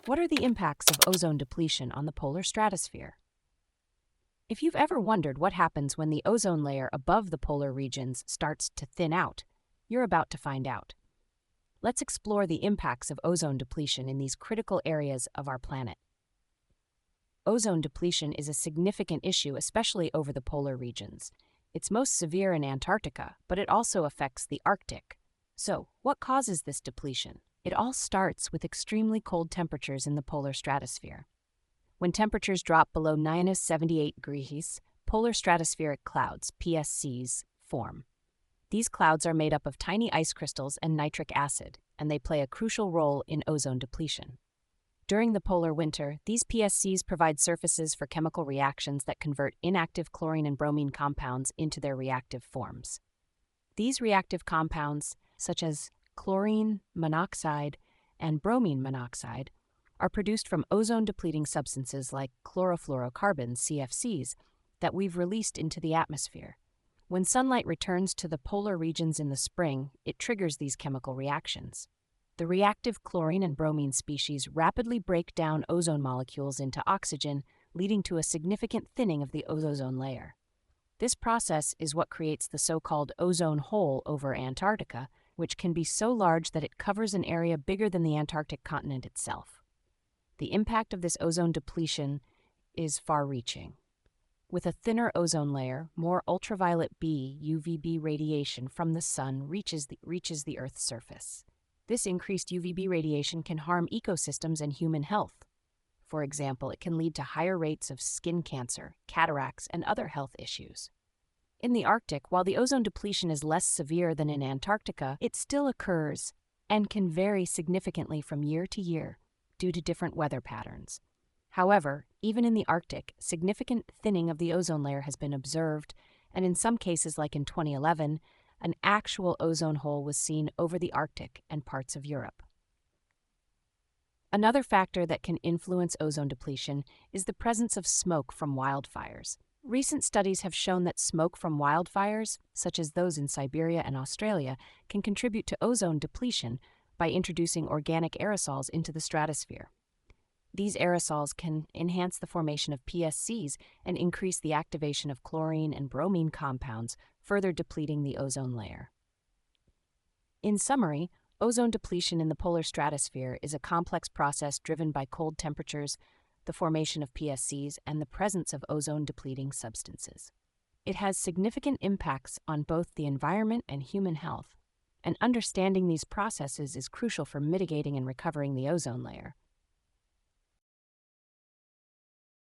What are the impacts of ozone depletion on the polar stratosphere? If you've ever wondered what happens when the ozone layer above the polar regions starts to thin out, you're about to find out. Let's explore the impacts of ozone depletion in these critical areas of our planet. Ozone depletion is a significant issue, especially over the polar regions. It's most severe in Antarctica, but it also affects the Arctic. So, what causes this depletion? It all starts with extremely cold temperatures in the polar stratosphere. When temperatures drop below -78 degrees, polar stratospheric clouds, PSCs, form. These clouds are made up of tiny ice crystals and nitric acid, and they play a crucial role in ozone depletion. During the polar winter, these PSCs provide surfaces for chemical reactions that convert inactive chlorine and bromine compounds into their reactive forms. These reactive compounds, such as chlorine monoxide and bromine monoxide, are produced from ozone-depleting substances like chlorofluorocarbons, CFCs, that we've released into the atmosphere. When sunlight returns to the polar regions in the spring, it triggers these chemical reactions. The reactive chlorine and bromine species rapidly break down ozone molecules into oxygen, leading to a significant thinning of the ozone layer. This process is what creates the so-called ozone hole over Antarctica, which can be so large that it covers an area bigger than the Antarctic continent itself. The impact of this ozone depletion is far-reaching. With a thinner ozone layer, more ultraviolet B (UVB) radiation from the sun reaches the Earth's surface. This increased UVB radiation can harm ecosystems and human health. For example, it can lead to higher rates of skin cancer, cataracts, and other health issues. In the Arctic, while the ozone depletion is less severe than in Antarctica, it still occurs and can vary significantly from year to year due to different weather patterns. However, even in the Arctic, significant thinning of the ozone layer has been observed, and in some cases, like in 2011, an actual ozone hole was seen over the Arctic and parts of Europe. Another factor that can influence ozone depletion is the presence of smoke from wildfires. Recent studies have shown that smoke from wildfires, such as those in Siberia and Australia, can contribute to ozone depletion by introducing organic aerosols into the stratosphere. These aerosols can enhance the formation of PSCs and increase the activation of chlorine and bromine compounds, further depleting the ozone layer. In summary, ozone depletion in the polar stratosphere is a complex process driven by cold temperatures, the formation of PSCs, and the presence of ozone-depleting substances. It has significant impacts on both the environment and human health, and understanding these processes is crucial for mitigating and recovering the ozone layer.